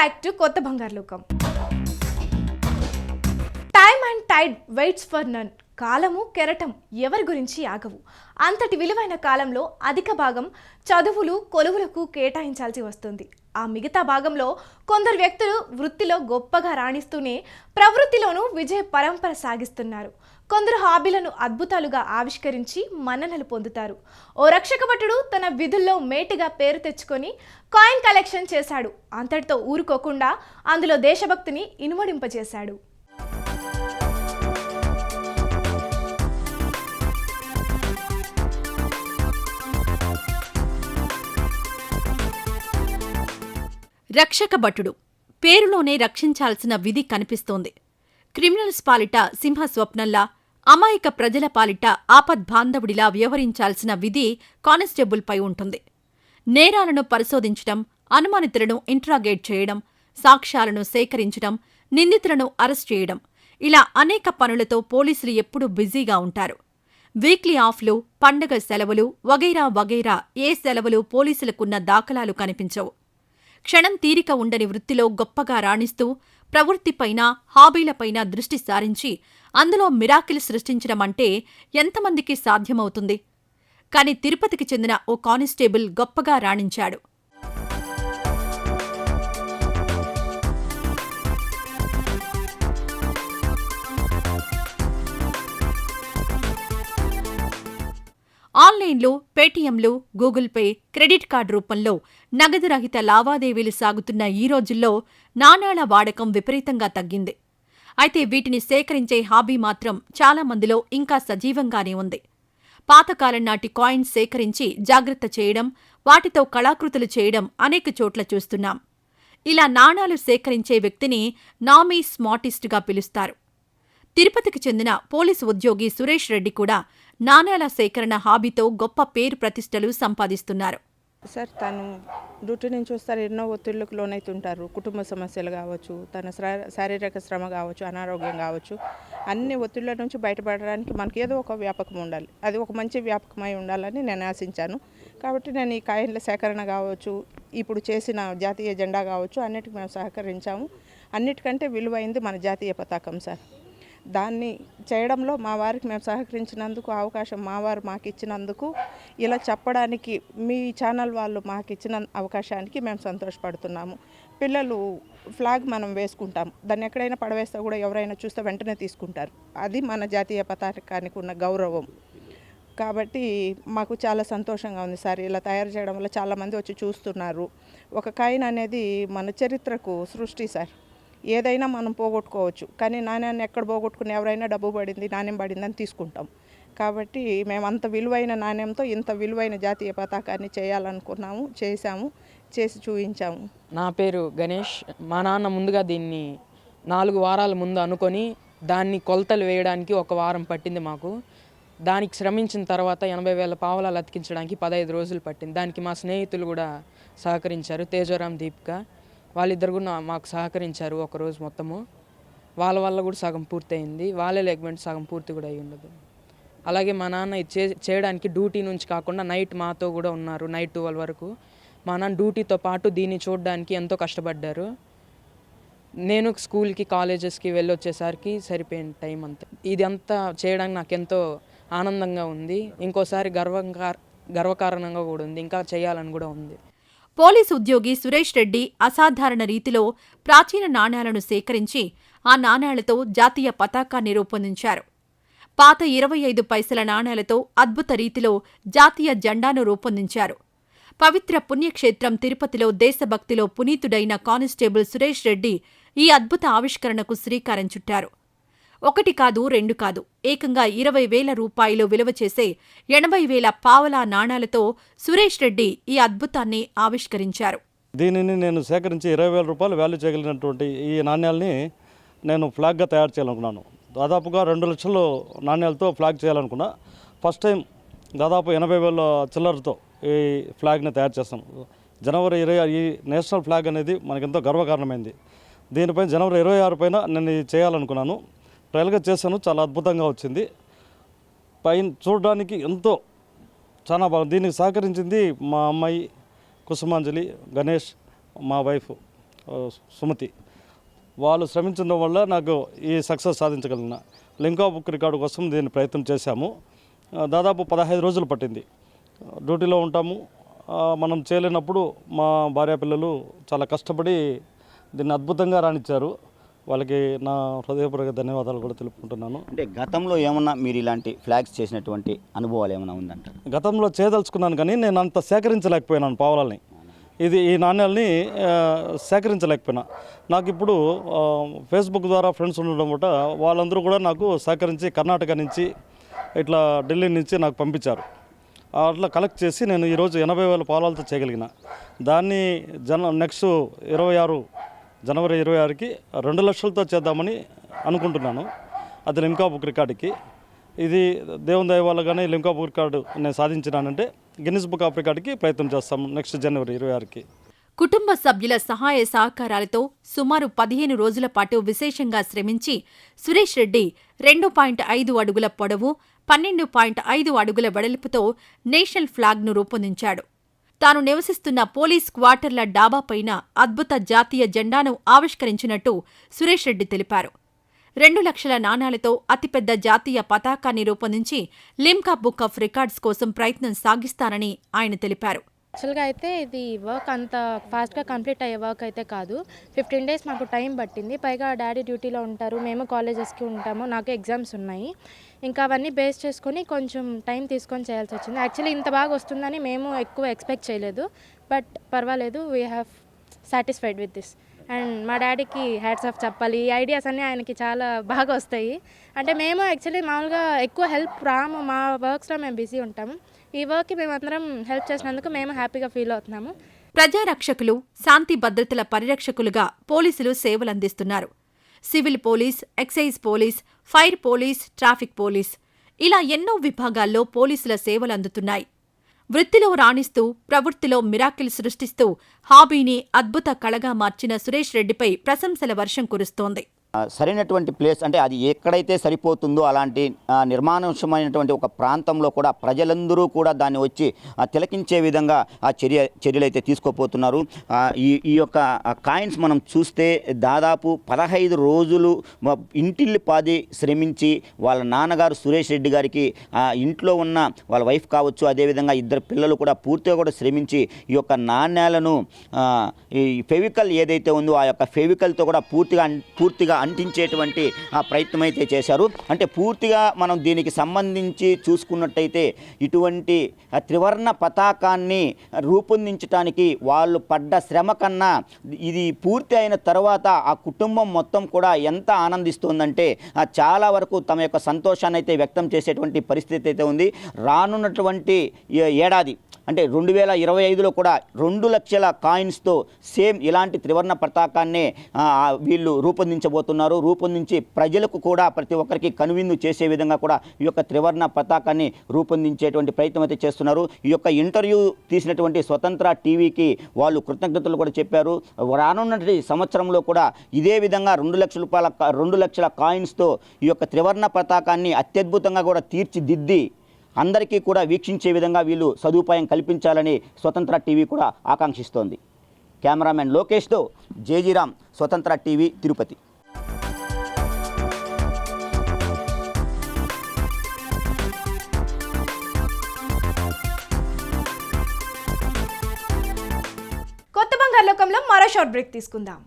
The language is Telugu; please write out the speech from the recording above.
బ్యాక్ టు కొత్త బంగారు లోకం. Time and tide waits for none. కాలము కెరటం ఎవరి గురించి ఆగవు. అంతటి విలువైన కాలంలో అధిక భాగం చదువులు కొలువులకు కేటాయించాల్సి వస్తుంది. ఆ మిగతా భాగంలో కొందరు వ్యక్తులు వృత్తిలో గొప్పగా రాణిస్తూనే ప్రవృత్తిలోనూ విజయ పరంపర సాగిస్తున్నారు. కొందరు హాబీలను అద్భుతాలుగా ఆవిష్కరించి మన్ననలు పొందుతారు. ఓ రక్షక భటుడు తన విధుల్లో మేటిగా పేరు తెచ్చుకొని కాయిన్ కలెక్షన్ చేశాడు. అంతటితో ఊరుకోకుండా అందులో దేశభక్తిని ఇనుమడింపజేశాడు. రక్షక భటుడు పేరులోనే రక్షించాల్సిన విధి కనిపిస్తోంది. క్రిమినల్స్ పాలిట సింహ స్వప్నంలా, అమాయక ప్రజల పాలిట ఆపద్బాంధవుడిలా వ్యవహరించాల్సిన విధి కానిస్టేబుల్పై ఉంటుంది. నేరాలను పరిశోధించడం, అనుమానితులను ఇంట్రాగేట్ చేయడం, సాక్ష్యాలను సేకరించడం, నిందితులను అరెస్ట్ చేయడం, ఇలా అనేక పనులతో పోలీసులు ఎప్పుడూ బిజీగా ఉంటారు. వీక్లీ ఆఫ్లు, పండగ సెలవులు వగైరా వగైరా ఏ సెలవులు పోలీసులకున్న దాఖలాలు కనిపించవు. క్షణం తీరిక ఉండని వృత్తిలో గొప్పగా రాణిస్తూ ప్రవృత్తిపైన, హాబీలపైన దృష్టి సారించి అందులో మిరాకిల్ సృష్టించడం అంటే ఎంతమందికి సాధ్యమవుతుంది? కాని తిరుపతికి చెందిన ఓ కానిస్టేబుల్ గొప్పగా రాణించాడు. ఆన్లైన్లో పేటీఎంలు, గూగుల్ పే, క్రెడిట్ కార్డు రూపంలో నగదు రహిత లావాదేవీలు సాగుతున్న ఈ రోజుల్లో నాణేల వాడకం విపరీతంగా తగ్గింది. అయితే వీటిని సేకరించే హాబీ మాత్రం చాలామందిలో ఇంకా సజీవంగానే ఉంది. పాతకాలం నాటి కాయిన్స్ సేకరించి జాగ్రత్త చేయడం, వాటితో కళాకృతులు చేయడం అనేక చోట్ల చూస్తున్నాం. ఇలా నాణాలు సేకరించే వ్యక్తిని నామీ స్మార్టిస్టుగా పిలుస్తారు. తిరుపతికి చెందిన పోలీసు ఉద్యోగి సురేష్ రెడ్డి కూడా నాణేల సేకరణ హాబీతో గొప్ప పేరు ప్రతిష్టలు సంపాదిస్తున్నారు. సార్, తను డ్యూటీ నుంచి వస్తారు, ఎన్నో ఒత్తిళ్లకు లోనైతుంటారు. కుటుంబ సమస్యలు కావచ్చు, తన శారీరక శ్రమ కావచ్చు, అనారోగ్యం కావచ్చు, అన్ని ఒత్తిళ్ల నుంచి బయటపడడానికి మనకి ఏదో ఒక వ్యాపకం ఉండాలి. అది ఒక మంచి వ్యాపకమై ఉండాలని నేను ఆశించాను. కాబట్టి నేను ఈ కాయిన్ల సేకరణ కావచ్చు, ఇప్పుడు చేసిన జాతీయ జెండా కావచ్చు, అన్నిటికీ మేము సహకరించాము. అన్నిటికంటే విలువైంది మన జాతీయ పతాకం సార్. దాన్ని చేయడంలో మా వారికి మేము సహకరించినందుకు, అవకాశం మా వారు మాకు ఇచ్చినందుకు, ఇలా చెప్పడానికి మీ ఛానల్ వాళ్ళు మాకు ఇచ్చిన అవకాశానికి మేము సంతోషపడుతున్నాము. పిల్లలు ఫ్లాగ్ మనం వేసుకుంటాం, దాన్ని ఎక్కడైనా పడవేస్తే కూడా ఎవరైనా చూస్తే వెంటనే తీసుకుంటారు. అది మన జాతీయ పతాకానికి ఉన్న గౌరవం. కాబట్టి మాకు చాలా సంతోషంగా ఉంది సార్. ఇలా తయారు చేయడం వల్ల చాలామంది వచ్చి చూస్తున్నారు. ఒక కాయిన్ అనేది మన చరిత్రకు సృష్టి సార్. ఏదైనా మనం పోగొట్టుకోవచ్చు, కానీ నాణ్యాన్ని ఎక్కడ పోగొట్టుకుని ఎవరైనా డబ్బు పడింది, నాణ్యం పడిందని తీసుకుంటాం. కాబట్టి మేము అంత విలువైన నాణ్యంతో ఇంత విలువైన జాతీయ పతాకాన్ని చేయాలనుకున్నాము, చేశాము, చేసి చూపించాము. నా పేరు గణేష్. మా నాన్న ముందుగా దీన్ని 4 వారాల ముందు అనుకొని దాన్ని కొలతలు వేయడానికి 1 వారం పట్టింది మాకు. దానికి శ్రమించిన తర్వాత 80,000 పావలాలు అతికించడానికి 15 రోజులు పట్టింది. దానికి మా స్నేహితులు కూడా సహకరించారు, తేజోరామ్, దీపిక. వాళ్ళిద్దరు కూడా మాకు సహకరించారు ఒకరోజు మొత్తము. వాళ్ళ వల్ల కూడా సగం పూర్తయింది. వాళ్ళే లేకపోతే సగం పూర్తి కూడా అయ్యి ఉండదు. అలాగే మా నాన్న ఇది చేయడానికి డ్యూటీ నుంచి కాకుండా నైట్ మాతో కూడా ఉన్నారు. నైట్ 12 వరకు మా నాన్న డ్యూటీతో పాటు దీన్ని చూడడానికి ఎంతో కష్టపడ్డారు. నేను స్కూల్కి, కాలేజెస్కి వెళ్ళి వచ్చేసరికి సరిపోయిన టైం అంతా. ఇదంతా చేయడానికి నాకు ఎంతో ఆనందంగా ఉంది. ఇంకోసారి గర్వకారణంగా కూడా ఉంది. ఇంకా చేయాలని కూడా ఉంది. పోలీసు ఉద్యోగి సురేష్ రెడ్డి అసాధారణ రీతిలో ప్రాచీన నాణేలను సేకరించి ఆ నాణేలతో జాతీయ పతాకాన్ని రూపొందించారు. పాత 25 పైసల నాణేలతో అద్భుత రీతిలో జాతీయ జెండాను రూపొందించారు. పవిత్ర పుణ్యక్షేత్రం తిరుపతిలో దేశభక్తిలో పునీతుడైన కానిస్టేబుల్ సురేష్ రెడ్డి ఈ అద్భుత ఆవిష్కరణకు శ్రీకారం చుట్టారు. 1 కాదు, 2 కాదు, ఏకంగా 20,000 రూపాయలు విలువ చేసే 80,000 పావలా నాణాలతో సురేష్ రెడ్డి ఈ అద్భుతాన్ని ఆవిష్కరించారు. దీనిని నేను సేకరించి 20,000 రూపాయలు వాల్యూ చేయగలిగినటువంటి ఈ నాణ్యాలని నేను ఫ్లాగ్గా తయారు చేయాలనుకున్నాను. దాదాపుగా 2 లక్షల నాణ్యాలతో ఫ్లాగ్ చేయాలనుకున్నా. ఫస్ట్ టైం దాదాపు 80,000 చిల్లరతో ఈ ఫ్లాగ్ని తయారు చేస్తాం. జనవరి 26 ఈ నేషనల్ ఫ్లాగ్ అనేది మనకెంతో గర్వకారణమైంది. దీనిపైన జనవరి 26 పైన నేను చేయాలనుకున్నాను. ట్రయల్గా చేశాను, చాలా అద్భుతంగా వచ్చింది. పైన చూడడానికి ఎంతో చాలా బాగుంది. దీనికి సహకరించింది మా అమ్మాయి కుసుమాంజలి, గణేష్, మా వైఫ్ సుమతి, వాళ్ళు శ్రమించడం వల్ల నాకు ఈ సక్సెస్ సాధించగలిగిన. లింకా బుక్ రికార్డు కోసం దీన్ని ప్రయత్నం చేశాము. దాదాపు 15 రోజులు పట్టింది. డ్యూటీలో ఉంటాము, మనం చేయలేనప్పుడు మా భార్య పిల్లలు చాలా కష్టపడి దీన్ని అద్భుతంగా రాణించారు. వాళ్ళకి నా హృదయపూర్వక ధన్యవాదాలు కూడా తెలుపుకుంటున్నాను. అంటే గతంలో ఏమన్నా మీరు ఇలాంటి ఫ్లాగ్స్ చేసినటువంటి అనుభవాలు ఏమైనా ఉందంటారు? గతంలో చేయదలుచుకున్నాను కానీ నేను అంత సేకరించలేకపోయినాను పావులని. ఈ నాణ్యాలని సేకరించలేకపోయినా. నాకు ఇప్పుడు ఫేస్బుక్ ద్వారా ఫ్రెండ్స్ ఉండడం కూడా వాళ్ళందరూ కూడా నాకు సహకరించి కర్ణాటక నుంచి ఇట్లా ఢిల్లీ నుంచి నాకు పంపించారు. అట్లా కలెక్ట్ చేసి నేను ఈరోజు 80,000 పావులాలతో చేయగలిగిన. దాన్ని నెక్స్ట్ 26 జనవరి 26కి 2 లక్షలతో చేద్దామని అనుకుంటున్నాను. అది లింకా బుక్ రికార్డుకి. ఇది దేవుని దయ వల్ల కానీ లింకా బుక్ రికార్డు నేను సాధించినానంటే గిన్నిస్ బుక్ ఆఫ్ రికార్డుకి ప్రయత్నం చేస్తాము నెక్స్ట్ జనవరి 26కి. కుటుంబ సభ్యుల సహాయ సహకారాలతో సుమారు 15 రోజుల పాటు విశేషంగా శ్రమించి సురేష్ రెడ్డి 2.5 అడుగుల పొడవు, 12.5 అడుగుల వెడల్పుతో నేషనల్ ఫ్లాగ్ను రూపొందించాడు. తాను నివసిస్తున్న పోలీస్ క్వార్టర్ల డాబాపైన అద్భుత జాతీయ జెండాను ఆవిష్కరించినట్టు సురేష్ రెడ్డి తెలిపారు. 2 లక్షల నాణాలతో అతిపెద్ద జాతీయ పతాకాన్ని రూపొందించి లిమ్కా బుక్ ఆఫ్ రికార్డ్స్ కోసం ప్రయత్నం సాగిస్తానని ఆయన తెలిపారు. యాక్చువల్గా అయితే ఇది వర్క్ అంత ఫాస్ట్గా కంప్లీట్ అయ్యే వర్క్ అయితే కాదు. 15 డేస్ మాకు టైం పట్టింది. పైగా డాడీ డ్యూటీలో ఉంటారు, మేము కాలేజెస్కి ఉంటాము, నాకు ఎగ్జామ్స్ ఉన్నాయి. ఇంకా అవన్నీ బేస్ చేసుకొని కొంచెం టైం తీసుకొని చేయాల్సి వచ్చింది. యాక్చువల్లీ ఇంత బాగా వస్తుందని మేము ఎక్కువ ఎక్స్పెక్ట్ చేయలేదు. బట్ పర్వాలేదు, we have satisfied with this. And మా డాడీకి హ్యాట్స్ ఆఫ్ చెప్పాలి. ఈ ఐడియాస్ అన్నీ ఆయనకి చాలా బాగా వస్తాయి. అంటే మేము యాక్చువల్లీ మామూలుగా ఎక్కువ హెల్ప్ రాము, మా వర్క్స్లో మేము బిజీ ఉంటాము. ఈ వర్క్కి మేమందరం హెల్ప్ చేసినందుకు మేము హ్యాపీగా ఫీల్ అవుతున్నాము. ప్రజారక్షకులు, శాంతి భద్రతల పరిరక్షకులుగా పోలీసులు సేవలందిస్తున్నారు. Civil police, excise police, fire police, traffic police ఇలా ఎన్నో విభాగాల్లో పోలీసుల సేవలందుతున్నాయి. వృత్తిలో రాణిస్తూ, ప్రవృత్తిలో మిరాకిల్ సృష్టిస్తూ హాబీని అద్భుత కళగా మార్చిన సురేష్ రెడ్డిపై ప్రశంసల వర్షం కురుస్తోంది. సరైనటువంటి ప్లేస్ అంటే అది ఎక్కడైతే సరిపోతుందో అలాంటి నిర్మానుష్యమైనటువంటి ఒక ప్రాంతంలో కూడా ప్రజలందరూ కూడా దాన్ని వచ్చి తిలకించే విధంగా ఆ చర్యలు అయితే తీసుకోపోతున్నారు. ఈ యొక్క కాయిన్స్ మనం చూస్తే దాదాపు 15 రోజులు ఇంటిల్లి పాది శ్రమించి వాళ్ళ నాన్నగారు సురేష్ రెడ్డి గారికి ఇంట్లో ఉన్న వాళ్ళ వైఫ్ కావచ్చు, అదేవిధంగా 2 పిల్లలు కూడా పూర్తిగా కూడా శ్రమించి ఈ యొక్క నాణ్యాలను ఈ ఫెవికల్ ఏదైతే ఉందో ఆ యొక్క ఫెవికల్తో కూడా పూర్తిగా అంటించేటువంటి ఆ ప్రయత్నం అయితే చేశారు. అంటే పూర్తిగా మనం దీనికి సంబంధించి చూసుకున్నట్టయితే ఇటువంటి త్రివర్ణ పతాకాన్ని రూపొందించడానికి వాళ్ళు పడ్డ శ్రమ కన్నా ఇది పూర్తి అయిన తర్వాత ఆ కుటుంబం మొత్తం కూడా ఎంత ఆనందిస్తుందంటే చాలా వరకు తమ యొక్క సంతోషాన్ని అయితే వ్యక్తం చేసేటువంటి పరిస్థితి అయితే ఉంది. రానున్నటువంటి ఏడాది అంటే 2025లో కూడా 2 లక్షల కాయిన్స్తో సేమ్ ఇలాంటి త్రివర్ణ పతాకాన్నే వీళ్ళు రూపొందించి ప్రజలకు కూడా ప్రతి ఒక్కరికి కనువిందు చేసే విధంగా కూడా ఈ యొక్క త్రివర్ణ పతాకాన్ని రూపొందించేటువంటి ప్రయత్నం అయితే చేస్తున్నారు. ఈ యొక్క ఇంటర్వ్యూ తీసినటువంటి స్వతంత్ర టీవీకి వాళ్ళు కృతజ్ఞతలు కూడా చెప్పారు. రానున్నటువంటి సంవత్సరంలో కూడా ఇదే విధంగా 2 లక్షల కాయిన్స్తో ఈ యొక్క త్రివర్ణ పతాకాన్ని అత్యద్భుతంగా కూడా తీర్చిదిద్ది అందరికీ కూడా వీక్షించే విధంగా వీళ్ళు సదుపాయం కల్పించాలని స్వతంత్ర టీవీ కూడా ఆకాంక్షిస్తోంది. కెమెరామెన్ లోకేష్తో జేజీరామ్, స్వతంత్ర టీవీ, తిరుపతి. కొత్త బంగారు లోకంలో మరో షార్ట్ బ్రేక్ తీసుకుందాం.